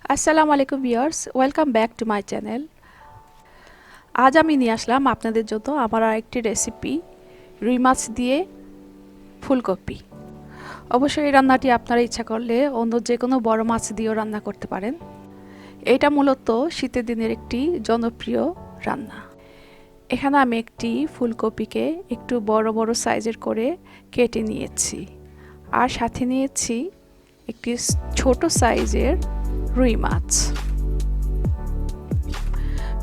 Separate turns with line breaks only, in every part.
আসসালামু আলাইকুম viewers, welcome back to my channel. আজ আমি নিয়ে আসলাম আপনাদের জন্য আমার আরেকটি রেসিপি, রুই মাছ দিয়ে ফুলকপি। অবশ্যই এই রান্নাটি আপনারা ইচ্ছা করলে অন্য যে কোনো বড় মাছ দিয়েও রান্না করতে পারেন। এটা মূলত শীতের দিনের একটি জনপ্রিয় রান্না। এখানে আমি একটি ফুলকপিকে একটু বড় বড় সাইজের করে কেটে নিয়েছি, আর সাথে নিয়েছি একটি ছোট সাইজের রুই মাছ।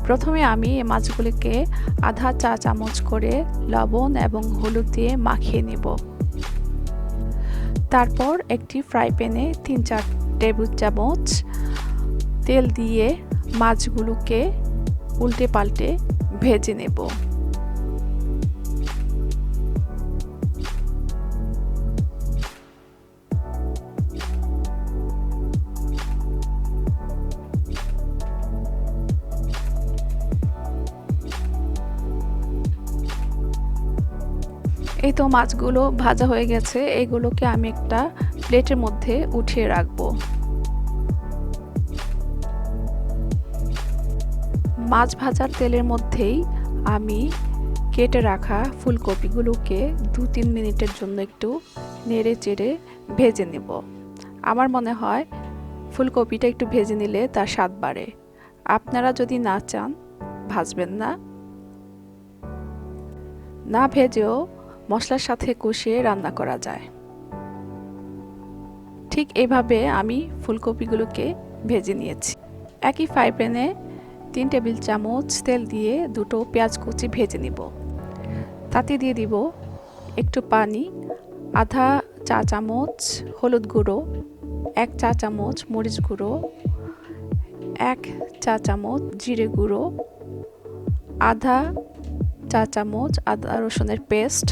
প্রথমে আমি এই মাছগুলিকে আধা চা চামচ করে লবণ এবং হলুদ দিয়ে মাখিয়ে নেব। তারপর একটি ফ্রাই প্যানে 3-4 টেবিল চামচ তেল দিয়ে মাছগুলোকে উল্টে পাল্টে ভেজে নেব। এই তো মাছগুলো ভাজা হয়ে গেছে, এগুলোকে আমি একটা প্লেটের মধ্যে উঠিয়ে রাখবো। মাছ ভাজার তেলের মধ্যেই আমি কেটে রাখা ফুলকপিগুলোকে 2-3 মিনিটের জন্য একটু নেড়ে চেড়ে ভেজে নেব। আমার মনে হয় ফুলকপিটা একটু ভেজে নিলে তার স্বাদ বাড়ে। আপনারা যদি না চান ভাজবেন না ভেজেও মশলার সাথে কষিয়ে রান্না করা যায়। ঠিক এইভাবে আমি ফুলকপিগুলোকে ভেজে নিয়েছি। একই ফ্রাই প্যানে 3 টেবিল চামচ তেল দিয়ে 2টো পেঁয়াজ কুচি ভেজে নিব। তাতে দিয়ে দিব একটু পানি, আধা চা চামচ হলুদ গুঁড়ো, 1 চা চামচ মরিচ গুঁড়ো, 1 চা চামচ জিরে গুঁড়ো, আধা চা চামচ আদা রসুনের পেস্ট,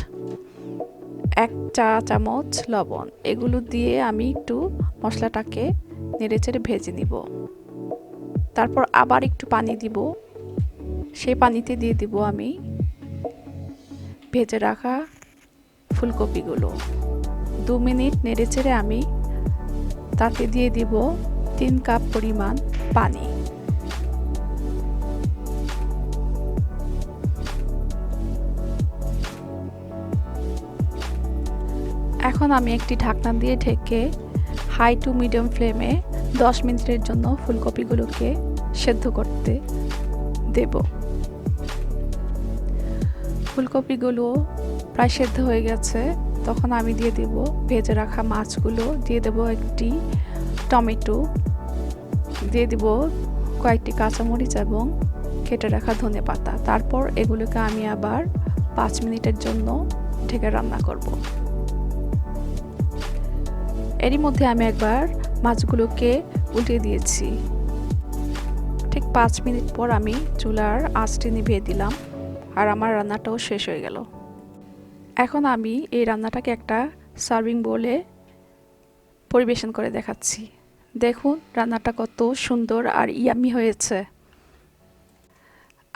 1 চা চামচ লবণ। এগুলো দিয়ে আমি একটু মশলাটাকে নেড়েচেড়ে ভেজে নিব। তারপর আবার একটু পানি দিব। সেই পানিতে দিয়ে দিব আমি ভেজে রাখা ফুলকপিগুলো। 2 মিনিট নেড়েচেড়ে আমি তাতে দিয়ে দিব 3 কাপ পরিমাণ পানি। এখন আমি একটি ঢাকনা দিয়ে ঢেকে হাই টু মিডিয়াম ফ্লেমে 10 মিনিটের জন্য ফুলকপিগুলোকে সেদ্ধ করতে দেব। ফুলকপিগুলো প্রায় সেদ্ধ হয়ে গেছে, তখন আমি দিয়ে দেব ভেজে রাখা মাছগুলো, দিয়ে দেব একটি টমেটো, দিয়ে দেব কয়েকটি কাঁচামরিচ এবং কেটে রাখা ধনেপাতা। তারপর এগুলোকে আমি আবার 5 মিনিটের জন্য ঢেকে রান্না করব। এরই মধ্যে আমি একবার মাছগুলোকে উল্টে দিয়েছি। ঠিক 5 মিনিট পর আমি চুলার আঁচটি নিভিয়ে দিলাম, আর আমার রান্নাটাও শেষ হয়ে গেল। এখন আমি এই রান্নাটাকে একটা সার্ভিং বোলে পরিবেশন করে দেখাচ্ছি। দেখুন রান্নাটা কত সুন্দর আর ইয়াম্মি হয়েছে।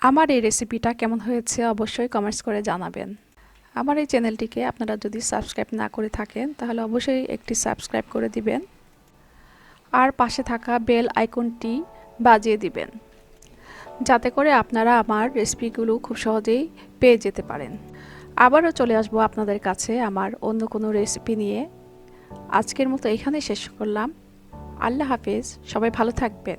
আমার এই রেসিপিটা কেমন হয়েছে অবশ্যই কমেন্টস করে জানাবেন। আমার এই চ্যানেলটিকে আপনারা যদি সাবস্ক্রাইব না করে থাকেন তাহলে অবশ্যই একটি সাবস্ক্রাইব করে দিবেন, আর পাশে থাকা বেল আইকনটি বাজিয়ে দিবেন, যাতে করে আপনারা আমার রেসিপিগুলো খুব সহজেই পেয়ে যেতে পারেন। আবারও চলে আসবো আপনাদের কাছে আমার অন্য কোনো রেসিপি নিয়ে। আজকের মতো এখানেই শেষ করলাম। আল্লাহ হাফেজ, সবাই ভালো থাকবেন।